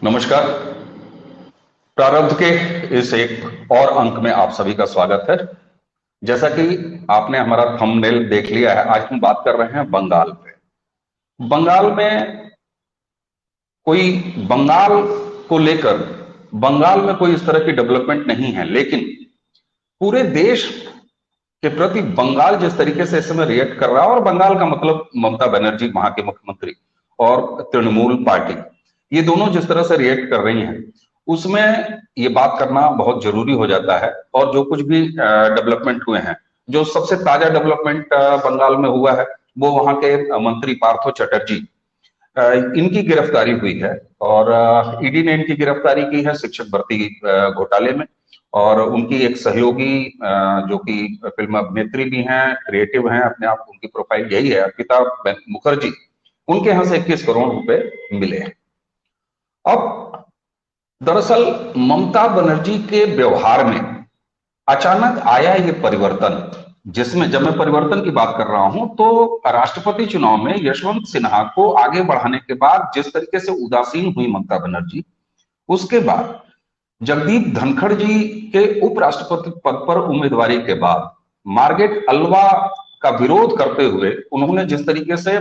नमस्कार। प्रारब्ध के इस एक और अंक में आप सभी का स्वागत है। जैसा कि आपने हमारा थंबनेल देख लिया है, आज हम बात कर रहे हैं बंगाल पे। बंगाल में कोई बंगाल को लेकर बंगाल में कोई इस तरह की डेवलपमेंट नहीं है, लेकिन पूरे देश के प्रति बंगाल जिस तरीके से इस समय रिएक्ट कर रहा है, और बंगाल का मतलब ममता बनर्जी वहां के मुख्यमंत्री और तृणमूल पार्टी, ये दोनों जिस तरह से रिएक्ट कर रही हैं, उसमें ये बात करना बहुत जरूरी हो जाता है। और जो कुछ भी डेवलपमेंट हुए हैं, जो सबसे ताजा डेवलपमेंट बंगाल में हुआ है, वो वहां के मंत्री पार्थो चटर्जी, इनकी गिरफ्तारी हुई है। और ईडी ने इनकी गिरफ्तारी की है शिक्षक भर्ती घोटाले में। और उनकी एक सहयोगी जो कि फिल्म अभिनेत्री भी हैं, क्रिएटिव हैं अपने आप, उनकी प्रोफाइल यही है, अर्पिता मुखर्जी, उनके यहां से 21 करोड़ रुपए मिले हैं। अब दरअसल ममता बनर्जी के व्यवहार में अचानक आया ये परिवर्तन, जिसमें जब मैं परिवर्तन की बात कर रहा हूं तो राष्ट्रपति चुनाव में यशवंत सिन्हा को आगे बढ़ाने के बाद जिस तरीके से उदासीन हुई ममता बनर्जी, उसके बाद जगदीप धनखड़ जी के उपराष्ट्रपति पद पर उम्मीदवारी के बाद मार्गरेट अल्वा का विरोध करते हुए उन्होंने जिस तरीके से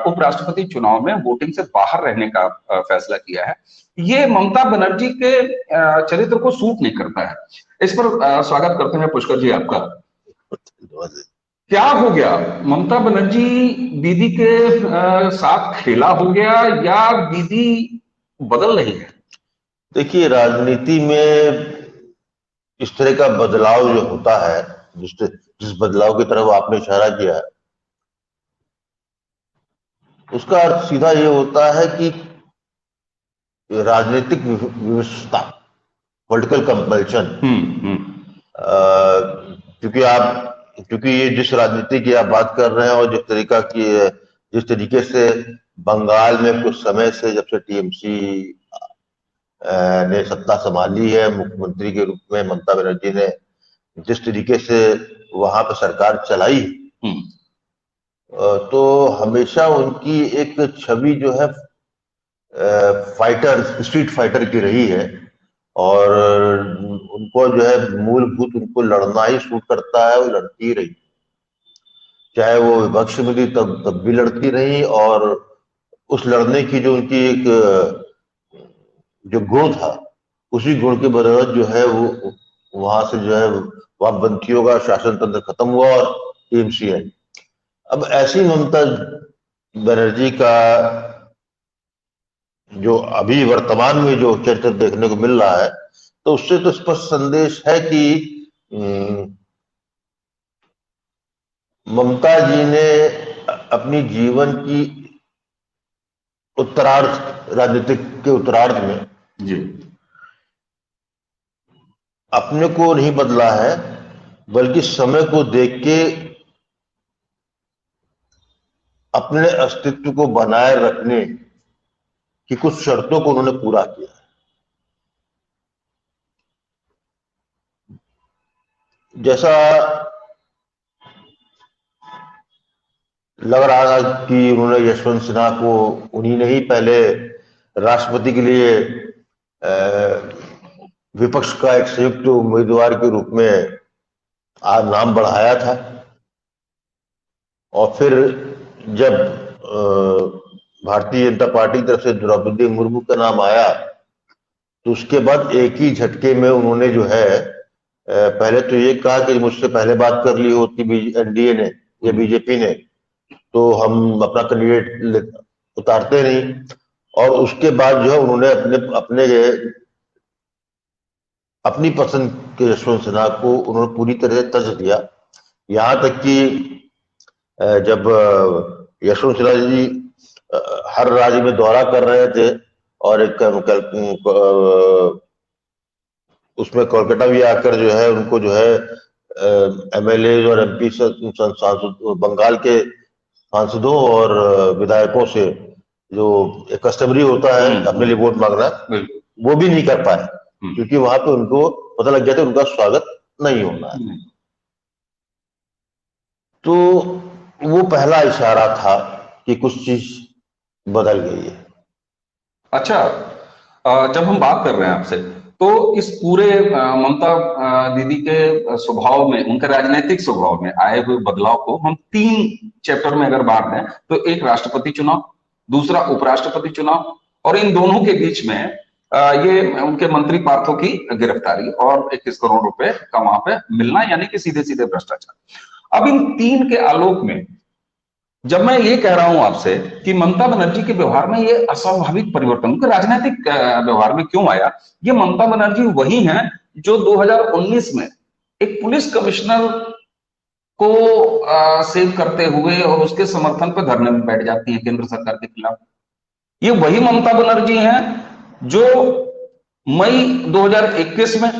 उपराष्ट्रपति चुनाव में वोटिंग से बाहर रहने का फैसला किया है, ये ममता बनर्जी के चरित्र को सूट नहीं करता है। इस पर स्वागत करते हैं पुष्कर जी आपका। क्या हो गया, ममता बनर्जी दीदी के साथ खेला हो गया या दीदी बदल रही है? देखिए, राजनीति में इस तरह का बदलाव जो होता है, जिस बदलाव की तरफ आपने इशारा किया है, उसका अर्थ सीधा ये होता है कि राजनीतिक विवशता, पॉलिटिकल कंपल्शन। क्योंकि ये जिस राजनीति की आप बात कर रहे हैं और जिस तरीके से बंगाल में कुछ समय से, जब से टीएमसी ने सत्ता संभाली है, मुख्यमंत्री के रूप में ममता बनर्जी ने जिस तरीके से वहां पर सरकार चलाई, तो हमेशा उनकी एक छवि जो है स्ट्रीट फाइटर की रही है। और उनको जो है मूलभूत उनको लड़ना ही सूट करता है, वो लड़ती ही रही, चाहे वो विपक्ष में थी तब भी लड़ती रही। और उस लड़ने की जो उनकी एक जो गुण था, उसी गुण के बदौलत जो है वो वहां से जो है वामपंथियों का शासन तंत्र खत्म हुआ और टीएमसी आई। अब ऐसी ममता बनर्जी का जो अभी वर्तमान में जो चरित्र देखने को मिल रहा है, तो उससे तो स्पष्ट संदेश है कि ममता जी ने अपनी जीवन की राजनीतिक के उत्तरार्ध में जी अपने को नहीं बदला है, बल्कि समय को देख के अपने अस्तित्व को बनाए रखने की कुछ शर्तों को उन्होंने पूरा किया है। जैसा लग रहा था कि उन्होंने यशवंत सिन्हा को उन्हीं ने ही पहले राष्ट्रपति के लिए विपक्ष का एक संयुक्त उम्मीदवार के रूप में आज नाम बढ़ाया था। और फिर जब भारतीय जनता पार्टी की तरफ से द्रौपदी मुर्मू का नाम आया, तो उसके बाद एक ही झटके में उन्होंने जो है पहले तो ये कहा कि मुझसे पहले बात कर ली होती एनडीए ने या बीजेपी ने, तो हम अपना कैंडिडेट उतारते नहीं। और उसके बाद जो है उन्होंने अपनी पसंद के यशवंत सिन्हा को उन्होंने पूरी तरह से तज दिया। यहां तक कि जब यशवंत सिन्हा जी हर राज्य में दौरा कर रहे थे और उसमें कोलकाता भी आकर जो है उनको जो है एमएलए और एमपी बंगाल के सांसदों और विधायकों से जो एक कस्टमरी होता है अपने लिए वोट मांगना, वो भी नहीं कर पाए, क्योंकि वहां पे उनको पता लग गया था उनका स्वागत नहीं होना है। तो वो पहला इशारा था कि कुछ चीज बदल गई है। अच्छा, जब हम बात कर रहे हैं आपसे, तो इस पूरे ममता दीदी के स्वभाव में, उनके राजनीतिक स्वभाव में आए हुए बदलाव को हम 3 चैप्टर में अगर बांट दें, तो एक राष्ट्रपति चुनाव, दूसरा उपराष्ट्रपति चुनाव, और इन दोनों के बीच में ये उनके मंत्री पार्थो की गिरफ्तारी और 21 करोड़ रुपए का वहां पे मिलना, यानी कि सीधे सीधे भ्रष्टाचार। अब इन तीन के आलोक में जब मैं ये कह रहा हूं आपसे कि ममता बनर्जी के व्यवहार में ये अस्वाभाविक परिवर्तन उनके राजनीतिक व्यवहार में क्यों आया, ये ममता बनर्जी वही हैं जो 2019 में एक पुलिस कमिश्नर को सेव करते हुए और उसके समर्थन पर धरने में बैठ जाती हैं केंद्र सरकार के खिलाफ। ये वही ममता बनर्जी हैं जो मई 2021 में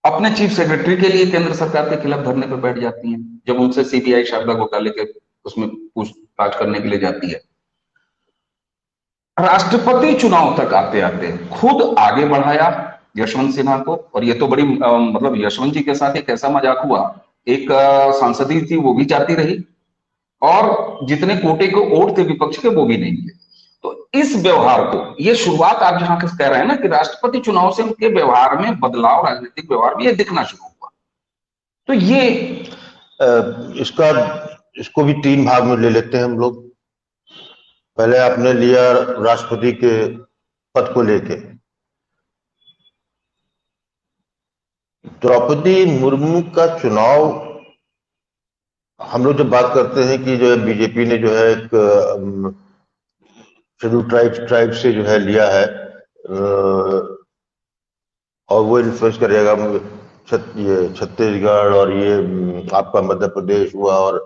अपने चीफ सेक्रेटरी के लिए केंद्र सरकार के खिलाफ धरने पर बैठ जाती हैं, जब उनसे सीबीआई शारदा घोटाले के उसमें पूछताछ करने के लिए जाती है। राष्ट्रपति चुनाव तक आते आते खुद आगे बढ़ाया यशवंत सिन्हा को, और ये तो बड़ी मतलब यशवंत जी के साथ एक ऐसा मजाक हुआ, एक सांसदी थी वो भी जाती रही, और जितने कोटे को वोट थे विपक्ष के वो भी नहीं मिले। तो इस व्यवहार को, ये शुरुआत आप जहां कह रहे हैं ना कि राष्ट्रपति चुनाव से उनके व्यवहार में बदलाव, राजनीतिक व्यवहार में ये दिखना शुरू हुआ, तो ये इसको भी 3 भाग में ले लेते हैं हम लोग। पहले आपने लिया राष्ट्रपति के पद को लेके, द्रौपदी मुर्मू का चुनाव, हम लोग जब बात करते हैं कि जो है बीजेपी ने जो है एक शेड्यूल ट्राइब से जो है लिया है और वो इन्फ्लुएंस करेगा ये छत्तीसगढ़ और ये आपका मध्य प्रदेश हुआ और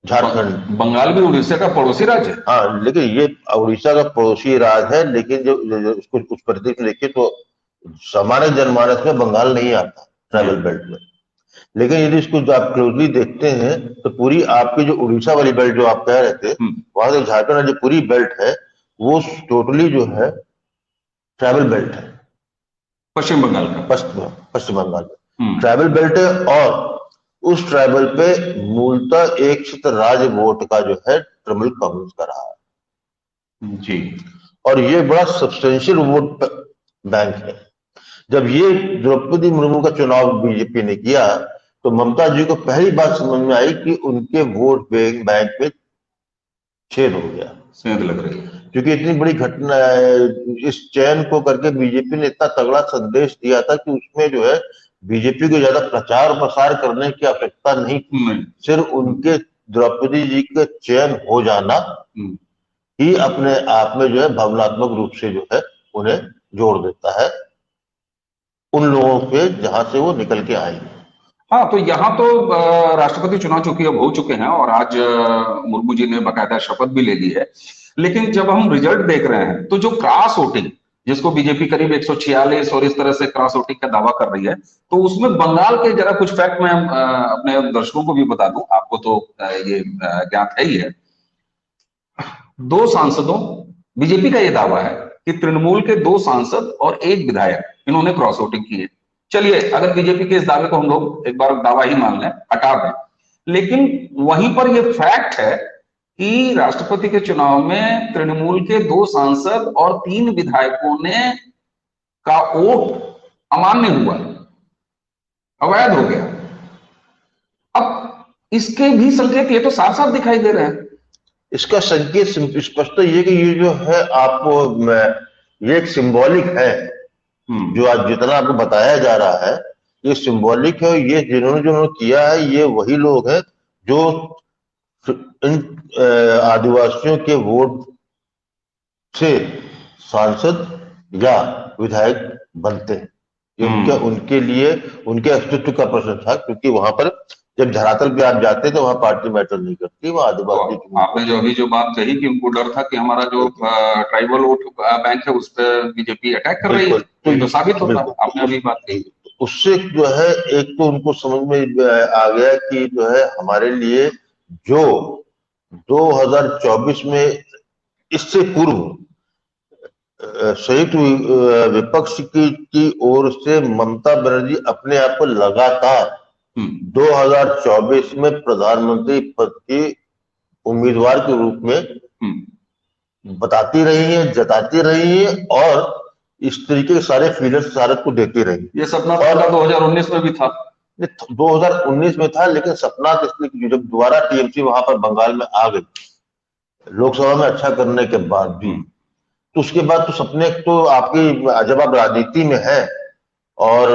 झारखंड, बंगाल भी उड़ीसा का पड़ोसी राज्य है। हाँ, लेकिन ये उड़ीसा का पड़ोसी राज्य है, लेकिन जो उसको उस परिदृश्य में देखे तो सामान्य जनमानस में बंगाल नहीं आता ट्राइबल बेल्ट में। लेकिन यदि इसको जो आप क्लोजली देखते हैं तो पूरी आपकी जो उड़ीसा वाली बेल्ट जो आप कह रहे थे, वहां से झारखंड जो पूरी बेल्ट है वो टोटली जो है ट्राइबल बेल्ट है, पश्चिम बंगाल का, पश्चिम बंगाल में ट्राइबल बेल्ट है। और उस ट्राइबल पे मूलतः एक क्षेत्र राज्य वोट का जो है तृणमूल कांग्रेस का रहा है जी, और ये बड़ा सब्सटेंशियल वोट बैंक है। जब ये द्रौपदी मुर्मू का चुनाव बीजेपी ने किया तो ममता जी को पहली बात समझ में आई कि उनके वोट बैंक में छेद हो गया, सेंध लग रही है, क्योंकि इतनी बड़ी घटना है। इस चयन को करके बीजेपी ने इतना तगड़ा संदेश दिया था कि उसमें जो है बीजेपी को ज्यादा प्रचार प्रसार करने की आवश्यकता नहीं थी, सिर्फ उनके द्रौपदी जी के चयन हो जाना ही अपने आप में जो है भावनात्मक रूप से जो है उन्हें जोड़ देता है उन लोगों पे जहां से वो निकल के आए। हाँ, तो यहाँ तो राष्ट्रपति चुनाव चुकी अब हो चुके हैं और आज मुर्मू जी ने बाकायदा शपथ भी ले ली है। लेकिन जब हम रिजल्ट देख रहे हैं तो जो क्रॉस वोटिंग, जिसको बीजेपी करीब 146 और इस तरह से क्रॉस वोटिंग का दावा कर रही है, तो उसमें बंगाल के जरा कुछ फैक्ट मैं अपने दर्शकों को भी बता दूं, आपको तो ये ज्ञात है ही है। 2 सांसदों, बीजेपी का ये दावा है कि तृणमूल के 2 सांसद और 1 विधायक इन्होंने क्रॉस वोटिंग की है। चलिए, अगर बीजेपी के इस दावे को हम लोग एक बार दावा ही मान लें, हटा दें, लेकिन वहीं पर यह फैक्ट है कि राष्ट्रपति के चुनाव में तृणमूल के 2 सांसद और 3 विधायकों ने का वोट अमान्य हुआ, अवैध हो गया। अब इसके भी संकेत ये तो साफ साफ दिखाई दे रहे हैं। इसका संकेत स्पष्ट ये कि ये जो है आपको ये एक सिंबॉलिक है, जो आज जितना आपको बताया जा रहा है ये सिंबॉलिक है। ये जिन्होंने किया है ये वही लोग हैं जो इन आदिवासियों के वोट से सांसद या विधायक बनते हैं। उनके लिए उनके अस्तित्व का प्रश्न था, क्योंकि वहां पर जब धरातल पे आप जाते तो वहां पार्टी मैटर नहीं करती, वहां आदिवासी। आपने जो अभी जो बात कही कि उनको डर था कि हमारा जो ट्राइबल वोट बैंक है उस पर बीजेपी अटैक कर रही है, तो साबित होता है, आपने अभी बात कही। उससे जो है एक तो उनको समझ में आ गया कि जो है हमारे लिए जो 2024 में इससे पूर्व संयुक्त विपक्ष की ओर से ममता बनर्जी अपने आप को लगातार 2024 में प्रधानमंत्री पद के उम्मीदवार के रूप में बताती रही है, जताती रही है और इस तरीके के सारे फीलर्स भारत को देती रही। ये सपना और तो 2019 में भी था। 2019 में था, लेकिन सपना इसलिए जब दोबारा टीएमसी वहां पर बंगाल में आ गई लोकसभा में अच्छा करने के बाद भी, तो उसके बाद तो सपने तो आपकी, जब आप राजनीति में हैं और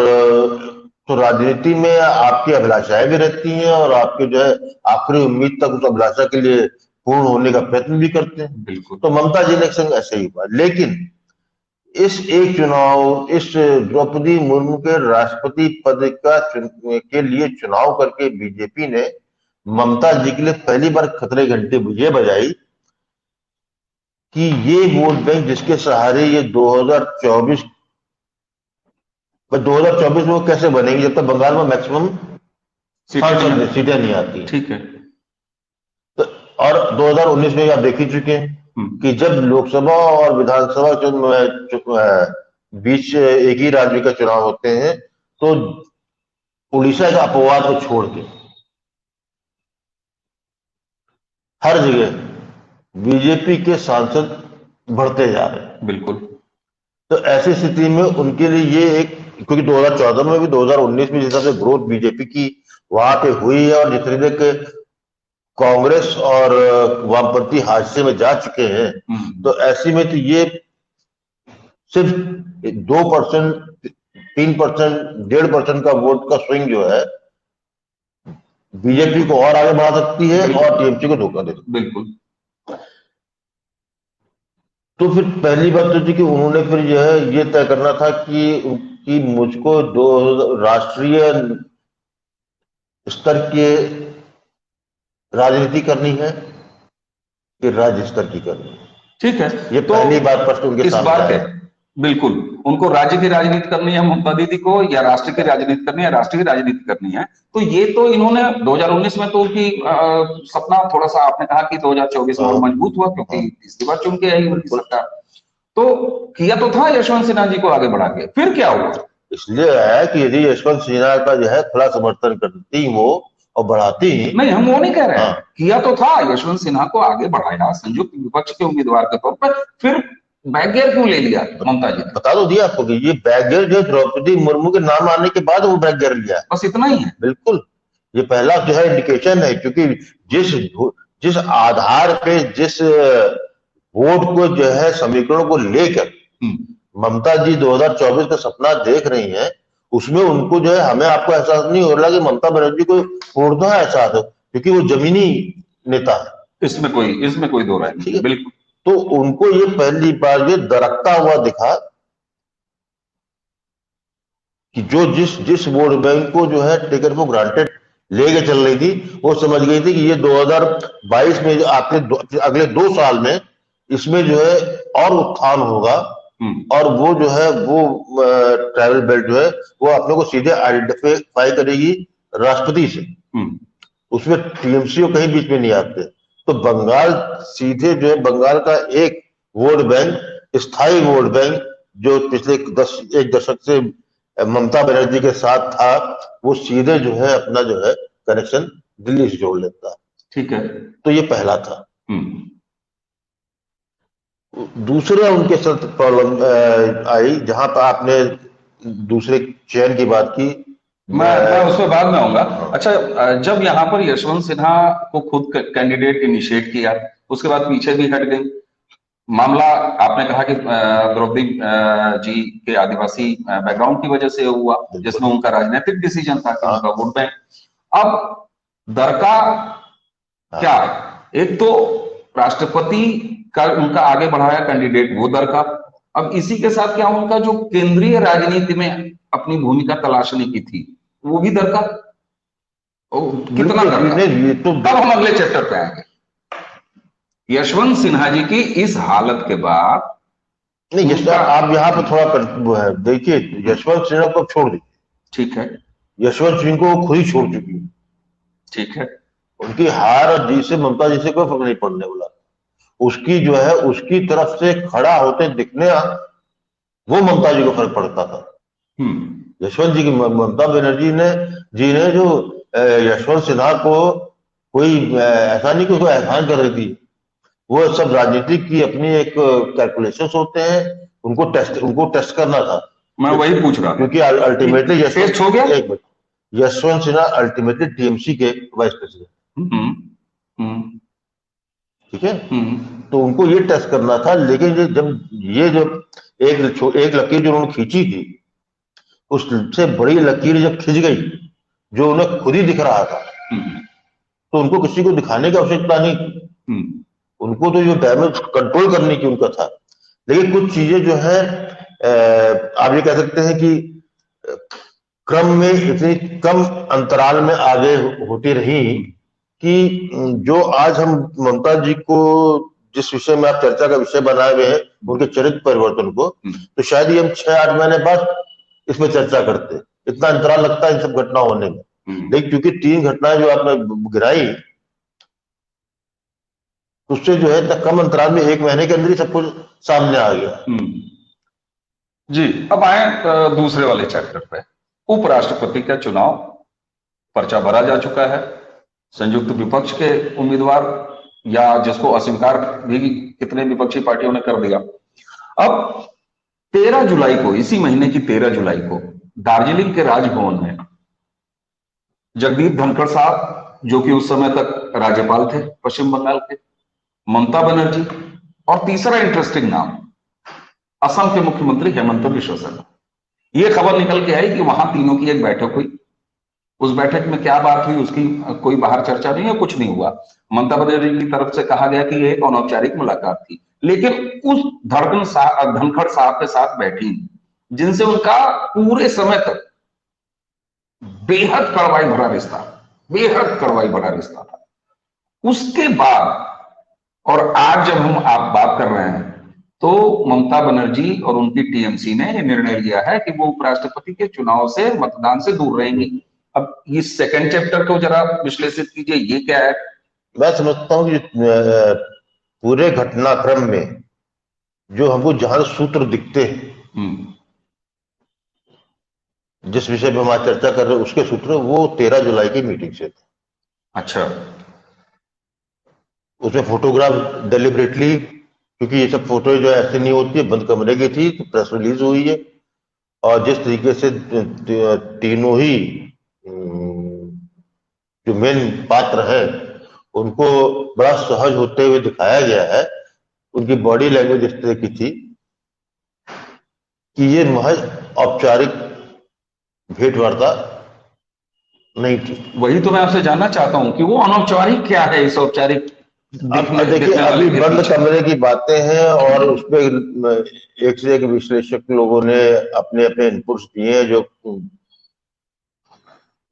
तो राजनीति में आपकी अभिलाषाएं भी रहती हैं और आपके जो है आखिरी उम्मीद तक उस अभिलाषा के लिए पूर्ण होने का प्रयत्न भी करते हैं। बिल्कुल। तो ममता जी ने संग ऐसे ही हुआ, लेकिन इस एक चुनाव, इस द्रौपदी मुर्मू के राष्ट्रपति पद के लिए चुनाव करके बीजेपी ने ममता जी के लिए पहली बार खतरे घंटे ये बजाई कि ये वोट बैंक जिसके सहारे ये 2024 में वो कैसे बनेगी जब तक बंगाल में मैक्सिमम सीटें नहीं आती। ठीक है। तो और 2019 में आप देख ही चुके हैं कि जब लोकसभा और विधानसभा बीच एक ही राज्य का चुनाव होते हैं तो उड़ीसा का अपवाद को छोड़ के हर जगह बीजेपी के सांसद बढ़ते जा रहे हैं। बिल्कुल। तो ऐसी स्थिति में उनके लिए ये एक, क्योंकि 2014 में भी 2019 में जिस हिसाब से ग्रोथ बीजेपी की वहां पे हुई है और जितने देर के कांग्रेस और वामपंथी हादसे में जा चुके हैं, तो ऐसी में तो ये सिर्फ 2%, 3%, 1.5% का वोट का स्विंग जो है बीजेपी को और आगे बढ़ा सकती है और टीएमसी को धोखा दे सकती है। बिल्कुल। तो फिर पहली बात तो थी कि उन्होंने फिर जो है ये तय करना था कि मुझको दो राष्ट्रीय स्तर के राजनीति करनी है कि राज्य स्तर की करनी है। ठीक है, ये तो पहली बात प्रश्न उनके सामने आया। बिल्कुल, उनको राज्य की राजनीति करनी है ममता दीदी को, या राष्ट्र की राजनीति करनी है, राष्ट्र की राजनीति करनी है। तो ये तो इन्होंने 2019 में तो उनकी सपना थोड़ा सा आपने कहा कि 2024 में और मजबूत हुआ, क्योंकि तीसरी बार चुन के आई उनकी सरकार। तो किया तो था यशवंत सिन्हा जी को आगे बढ़ा के, फिर क्या हुआ? इसलिए है कि यदि यशवंत सिन्हा का जो है खुला समर्थन करती वो और बढ़ाती, नहीं हम वो नहीं कह रहे हैं, किया तो था, यशवंत सिन्हा को आगे बढ़ाया संयुक्त विपक्ष के उम्मीदवार के तौर पर, फिर बैकगियर क्यों ले लिया ममता जी? बता दो दिया आपको कि ये बैकगियर जो द्रौपदी मुर्मू के नाम आने के बाद वो बैकगियर लिया, बस इतना ही है। बिल्कुल, ये पहला जो है इंडिकेशन है, क्योंकि जिस आधार पे, जिस वोट को जो है समीकरणों को लेकर ममता जी 2024 का सपना देख रही हैं, उसमें उनको जो है, हमें आपको एहसास नहीं हो रहा कि ममता बनर्जी को पूर्णतः एहसास हो, क्योंकि वो जमीनी नेता है, इसमें कोई दो राय नहीं। बिल्कुल। तो उनको ये पहली बार ये दरकता हुआ दिखा कि जो जिस वोट बैंक को जो है टिकट को ग्रांटेड लेके चल रही थी, वो समझ गई थी कि ये 2022 में अगले 2 साल में इसमें जो है और उत्थान होगा और वो जो है वो ट्रैवल बेल्ट जो है वो अपने को सीधे आइडेंटिफाई करेगी राष्ट्रपति से, उसमें टीएमसी को कहीं बीच में नहीं आते। तो बंगाल सीधे जो है बंगाल का एक वोट बैंक, स्थायी वोट बैंक जो पिछले एक दशक से ममता बनर्जी के साथ था, वो सीधे जो है अपना जो है कनेक्शन दिल्ली से जोड़ लेता है। ठीक है, तो ये पहला था। दूसरा उनके साथ प्रॉब्लम आई, जहां पर आपने दूसरे चयन की बात की, मैं उसमें बाद में आऊंगा। अच्छा, जब यहाँ पर यशवंत सिन्हा को खुद कैंडिडेट इनिशिएट किया, उसके बाद पीछे भी हट गई। मामला आपने कहा कि द्रौपदी जी के आदिवासी बैकग्राउंड की वजह से हुआ, जिसमें उनका राजनीतिक डिसीजन था कि उनका वोट बैंक। अब दरका क्या, एक तो राष्ट्रपति का उनका आगे बढ़ाया कैंडिडेट वो दरका, अब इसी के साथ क्या उनका जो केंद्रीय राजनीति में अपनी भूमिका तलाशने की थी वो भी दरका। कितना दरका, तब हम अगले चैप्टर पे आएंगे। यशवंत सिन्हा जी की इस हालत के बाद नहीं, आप यहाँ पे थोड़ा देखिए, यशवंत सिन्हा को छोड़ दीजिए, ठीक है, यशवंत सिंह को खुद ही छोड़ चुकी है, ठीक है, उनकी हार और जीत से ममता जी से कोई फर्क नहीं पड़ने वाला। उसकी जो है उसकी तरफ से खड़ा होते दिखने वो ममता जी को फर्क पड़ता था। यशवंत जी की ममता बनर्जी ने जो यशवंत सिन्हा को कोई ऐसा नहीं कि कोई एहसान कर रही थी, वो सब राजनीति की अपनी एक कैलकुलेशंस होते हैं, उनको टेस्ट करना था। मैं वही पूछ रहा था क्योंकि अल्टीमेटली टेस्ट हो गया। यशवंत सिन्हा अल्टीमेटली टीएमसी के वाइस प्रेसिडेंट, हम्म हम्म ठीक है। हम्म तो उनको ये टेस्ट करना था, लेकिन ये जो एक लकीर जो उन्होंने खींची थी, उससे बड़ी लकीर जब खिंच गई, जो उन्हें खुद ही दिख रहा था, हम्म तो उनको किसी को दिखाने की आवश्यकता नहीं थी। हम्म उनको तो जो डैमेज कंट्रोल करने की उनका था। लेकिन कुछ चीजें जो है आप ये कह सकते हैं कि क्रम में इतनी कम अंतराल में आगे होती रही कि जो आज हम ममता जी को जिस विषय में आप चर्चा का विषय बनाए हुए हैं, उनके चरित्र परिवर्तन को, तो शायद ही हम 6-8 महीने बाद इसमें चर्चा करते। इतना अंतराल लगता है इन सब घटना होने में। लेकिन क्योंकि 3 घटनाएं जो आपने गिराई, उससे जो है इतना कम अंतराल में 1 महीने के अंदर ही सब कुछ सामने आ गया। जी, अब आए दूसरे वाले चैप्टर पे। उपराष्ट्रपति का चुनाव, पर्चा भरा जा चुका है। संयुक्त विपक्ष के उम्मीदवार, या जिसको अस्वीकार भी कितने विपक्षी पार्टियों ने कर दिया। अब 13 जुलाई को, इसी महीने की 13 जुलाई को दार्जिलिंग के राजभवन में जगदीप धनखड़ साहब, जो कि उस समय तक राज्यपाल थे पश्चिम बंगाल के, ममता बनर्जी, और तीसरा इंटरेस्टिंग नाम असम के मुख्यमंत्री हेमंत बिश्व शर्मा। ये खबर निकल के आई कि वहां तीनों की एक बैठक हुई। उस बैठक में क्या बात हुई उसकी कोई बाहर चर्चा नहीं है, कुछ नहीं हुआ। ममता बनर्जी की तरफ से कहा गया कि ये एक अनौपचारिक मुलाकात थी, लेकिन उस धनखड़ साहब के साथ बैठी, जिनसे उनका पूरे समय तक बेहद कड़वाई भरा रिश्ता, बेहद कड़वाई भरा रिश्ता था। उसके बाद, और आज जब हम आप बात कर रहे हैं, तो ममता बनर्जी और उनकी टीएमसी ने यह निर्णय लिया है कि वो उपराष्ट्रपति के चुनाव से, मतदान से दूर रहेंगी। अब इस सेकंड चैप्टर को जरा विश्लेषित कीजिए, ये क्या है? मैं समझता हूँ कि पूरे घटनाक्रम में जो हमको जहां सूत्र दिखते हैं, जिस विषय पर हम आज चर्चा कर रहे हैं, उसके सूत्र वो 13 जुलाई की मीटिंग से थे। अच्छा। उसमें फोटोग्राफ डेलिबरेटली, क्योंकि ये सब फोटो जो ऐसे नहीं होती है, बंद कमरे की थी, तो प्रेस रिलीज हुई है। और जिस तरीके से तीनों ही जो मेन पात्र है, उनको बड़ा सहज होते हुए दिखाया गया है। उनकी बॉडी लैंग्वेज इस तरह की थी कि ये महज औपचारिक भेंट वार्ता नहीं थी। वही तो मैं आपसे जानना चाहता हूं कि वो अनौपचारिक क्या है, इस औपचारिक देखिए, अभी बंद कमरे की बातें हैं, और उसपे एक से एक विश्लेषक लोगों ने अपने अपने इनपुट्स दिए हैं, जो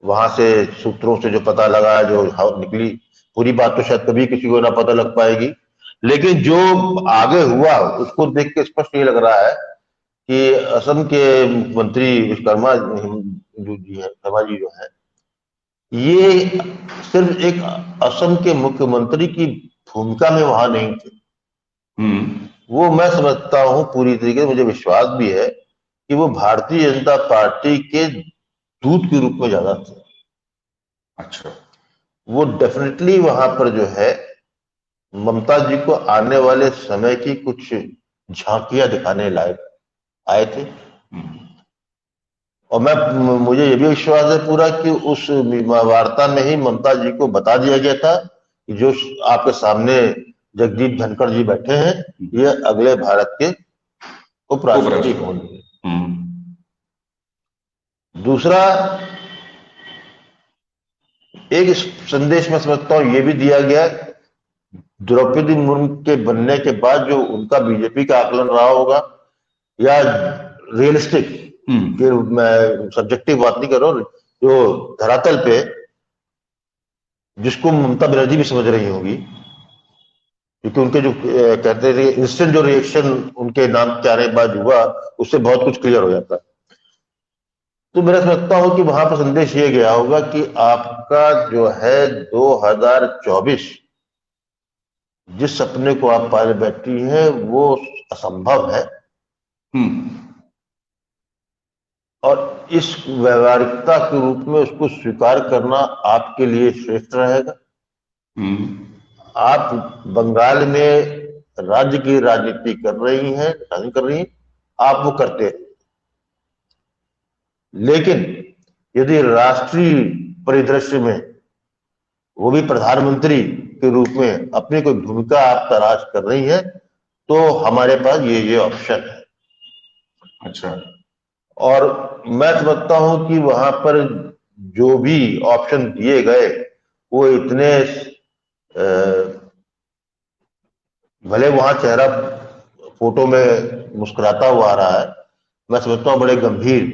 वहां से सूत्रों से जो पता लगा, जो निकली। पूरी बात तो शायद कभी किसी को ना पता लग पाएगी, लेकिन जो आगे हुआ उसको देख के स्पष्ट ये लग रहा है कि असम के मुख्यमंत्री विश्वकर्मा जी जो है, ये सिर्फ एक असम के मुख्यमंत्री की भूमिका में वहां नहीं थे। वो मैं समझता हूं पूरी तरीके से, मुझे विश्वास भी है कि वो भारतीय जनता पार्टी के दूत के रूप में ज्यादा थे। अच्छा। वो डेफिनेटली वहां पर जो है ममता जी को आने वाले समय की कुछ झांकियां दिखाने लायक आए थे। और मुझे ये भी विश्वास है पूरा कि उस वार्ता में ही ममता जी को बता दिया गया था कि जो आपके सामने जगदीप धनखड़ जी बैठे हैं, ये अगले भारत के उपराष्ट्रपति होंगे। दूसरा, एक संदेश में समझता हूं ये भी दिया गया, द्रौपदी मुर्मू के बनने के बाद जो उनका बीजेपी का आकलन रहा होगा, या रियलिस्टिक, मैं सब्जेक्टिव बात नहीं कर रहा हूं, जो धरातल पे, जिसको ममता बनर्जी भी समझ रही होंगी, क्योंकि उनके जो कहते थे इंस्टेंट जो रिएक्शन उनके नाम के आने के बाद हुआ, उससे बहुत कुछ क्लियर हो जाता। तो मैं समझता हूं कि वहां पर संदेश ये गया होगा कि आपका जो है 2024 जिस सपने को आप पाले बैठी हैं, वो असंभव है, और इस व्यवहारिकता के रूप में उसको स्वीकार करना आपके लिए श्रेष्ठ रहेगा। आप बंगाल में राज्य की राजनीति कर रही हैं, शासन कर रही हैं, आप वो करते हैं। लेकिन यदि राष्ट्रीय परिदृश्य में वो भी प्रधानमंत्री के रूप में अपनी कोई भूमिका आप तलाश कर रही हैं, तो हमारे पास ये ऑप्शन है। अच्छा, और मैं समझता हूं कि वहां पर जो भी ऑप्शन दिए गए वो इतने भले वहां चेहरा फोटो में मुस्कुराता हुआ आ रहा है, मैं समझता हूं बड़े गंभीर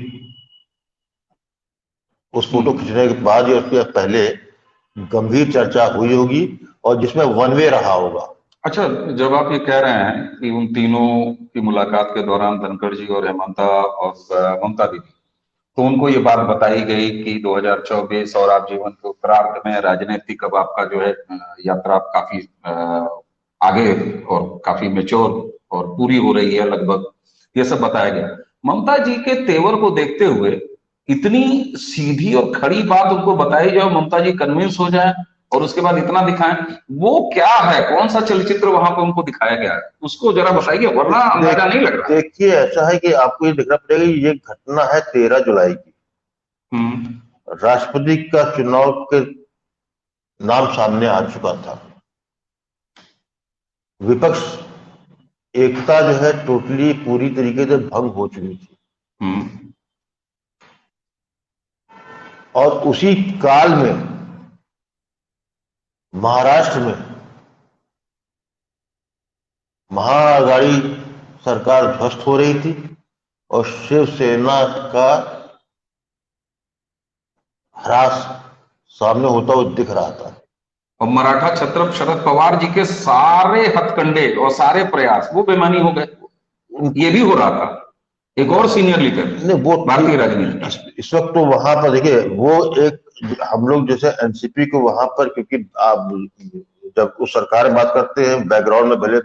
उस फोटो खींचने के बाद या उसके पहले गंभीर चर्चा हुई होगी और जिसमें वन वे रहा होगा। अच्छा, जब आप ये कह रहे हैं कि उन तीनों की मुलाकात के दौरान धनखड़ जी और हेमंता और ममता दीदी, तो उनको ये बात बताई गई कि 2024 और आप जीवन के उत्तरार्ध में राजनीतिक अब आपका जो है यात्रा काफी आगे और काफी मेच्योर और पूरी हो रही है लगभग, ये सब बताया गया। ममता जी के तेवर को देखते हुए इतनी सीधी और खड़ी बात उनको बताई जाए, ममता जी कन्विंस हो जाए और उसके बाद इतना दिखाएं, वो क्या है, कौन सा चलचित्र वहां पर उनको दिखाया गया है, उसको जरा बताइए, वरना अंदाजा नहीं लग रहा। देखिए, ऐसा है कि आपको ये देखना पड़ेगा, ये घटना है 13 जुलाई की। राष्ट्रपति का चुनाव के नाम सामने आ चुका था। विपक्ष एकता जो है टोटली पूरी तरीके से भंग हो चुकी थी। और उसी काल में महाराष्ट्र में महाअघाड़ी सरकार ध्वस्त हो रही थी और शिवसेना का ह्रास सामने होता हुआ दिख रहा था। और मराठा छत्रप शरद पवार जी के सारे हथकंडे और सारे प्रयास वो बेमानी हो गए। ये भी हो रहा था, एक और सीनियर लीडर वो भारतीय राजनीति इस वक्त तो वहां पर देखिए, वो एक हम लोग जैसे एनसीपी को वहां पर, क्योंकि आप जब उस सरकार में बात करते हैं बैकग्राउंड में भले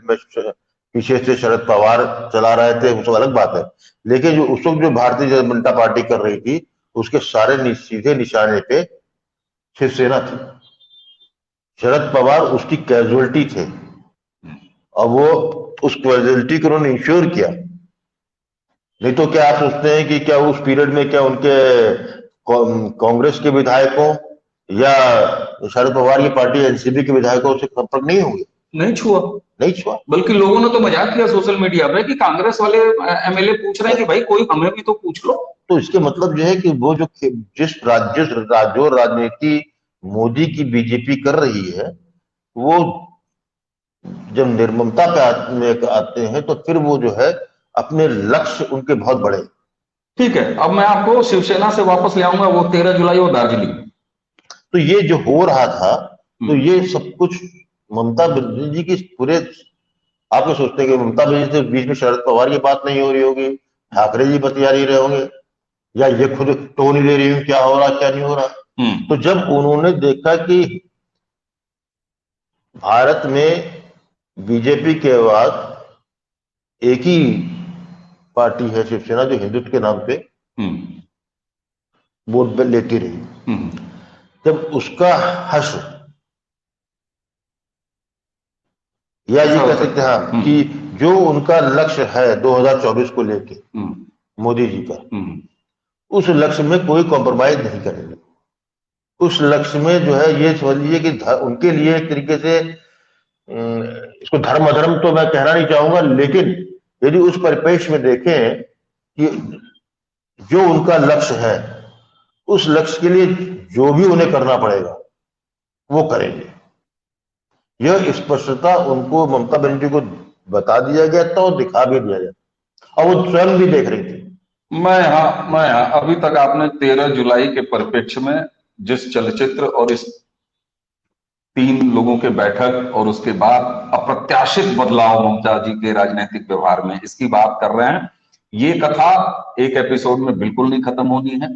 पीछे से शरद पवार चला रहे थे, वो सब अलग बात है, लेकिन जो उस वक्त जो भारतीय जनता पार्टी कर रही थी उसके सारे सीधे निशाने पे शिवसेना थी। शरद पवार उसकी कैजुअलिटी थे और वो उस कैजुअलिटी को उन्होंने इंश्योर किया। नहीं तो क्या आप सोचते हैं कि क्या उस पीरियड में क्या उनके कांग्रेस के विधायकों या शरद पवार की पार्टी एनसीपी के विधायकों से संपर्क नहीं होंगे? नहीं छुआ। बल्कि लोगों ने तो मजाक किया सोशल मीडिया पे कि कांग्रेस वाले एमएलए पूछ रहे हैं कि भाई कोई हमें भी तो पूछ लो। तो इसके मतलब यह है कि वो जो जो राजनीति मोदी की बीजेपी कर रही है, वो जब निर्ममता पे आते हैं तो फिर वो जो है अपने लक्ष्य उनके बहुत बड़े। ठीक है, अब मैं आपको शिवसेना से वापस ले आऊंगा, वो 13 जुलाई और दार्जिलिंग। तो ये जो हो रहा था, तो ये सब कुछ ममता बनर्जी जी की पूरे, आप सोचते हैं कि ममता बनर्जी से बीच में शरद पवार की बात नहीं हो रही होगी, ठाकरे जी बतिया नहीं रहे होंगे, या ये खुद टोन ही ले रही हूँ क्या हो रहा क्या नहीं हो रहा। तो जब उन्होंने देखा कि भारत में बीजेपी के बाद एक ही पार्टी है शिवसेना जो हिंदुत्व के नाम पे वोट लेती रही, जब उसका हर्ष, या ये कह सकते हैं कि जो उनका लक्ष्य है 2024 को लेके मोदी जी का, उस लक्ष्य में कोई कॉम्प्रोमाइज नहीं करेंगे। उस लक्ष्य में जो है ये समझ लीजिए कि उनके लिए एक तरीके से, इसको धर्म अधर्म तो मैं कहना नहीं चाहूंगा, लेकिन यदि उस परिप्रेक्ष्य में देखें कि जो उनका लक्ष्य है, उस लक्ष्य के लिए जो भी उन्हें करना पड़ेगा वो करेंगे। यह स्पष्टता उनको ममता बनर्जी को बता दिया गया था और दिखा भी दिया गया और वो स्वयं भी देख रही थी। मैं यहाँ अभी तक आपने 13 जुलाई के परिप्रेक्ष्य में जिस चलचित्र और इस 3 लोगों के बैठक और उसके बाद अप्रत्याशित बदलाव ममता जी के राजनीतिक व्यवहार में, इसकी बात कर रहे हैं, ये कथा एक एपिसोड में बिल्कुल नहीं खत्म होनी है।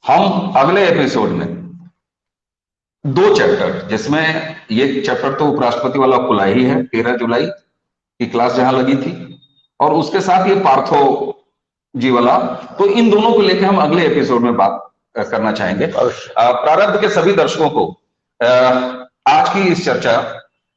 हम अगले एपिसोड में 2 चैप्टर, जिसमें ये चैप्टर तो उपराष्ट्रपति वाला खुला ही है 13 जुलाई की क्लास जहां लगी थी, और उसके साथ ये पार्थो जी वाला, तो इन दोनों को लेकर हम अगले एपिसोड में बात करना चाहेंगे। प्रारब्ध के सभी दर्शकों को आज की इस चर्चा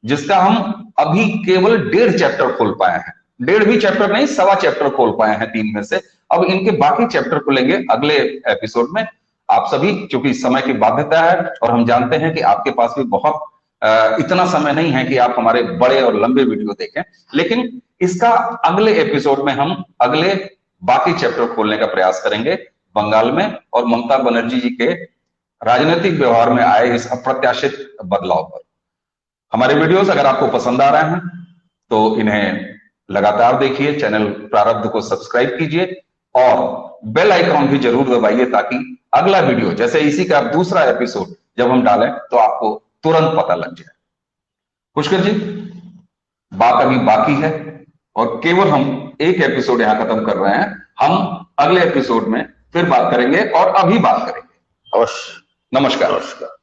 जिसका हम अभी केवल 1.5 चैप्टर खोल पाए हैं। 1.5 भी चैप्टर नहीं, 1.25 चैप्टर खोल पाए हैं 3 में से। अब इनके बाकी चैप्टर खुलेंगे अगले एपिसोड में। आप सभी, चूंकि समय की बाध्यता है और हम जानते हैं कि आपके पास भी बहुत इतना समय नहीं है कि आप हमारे बड़े और लंबे वीडियो देखें, लेकिन इसका अगले एपिसोड में हम अगले बाकी चैप्टर खोलने का प्रयास करेंगे बंगाल में और ममता बनर्जी जी के राजनीतिक व्यवहार में आए इस अप्रत्याशित बदलाव पर। हमारे वीडियोस अगर आपको पसंद आ रहे हैं तो इन्हें लगातार देखिए, चैनल प्रारब्ध को सब्सक्राइब कीजिए और बेल आइकॉन भी जरूर दबाइए ताकि अगला वीडियो, जैसे इसी का दूसरा एपिसोड जब हम डालें तो आपको तुरंत पता लग जाए। पुष्कर जी, बात अभी बाकी है और केवल हम एक एपिसोड यहां खत्म कर रहे हैं। हम अगले एपिसोड में फिर बात करेंगे और अभी बात करेंगे। अवश्य। नमस्कार। नमस्कार।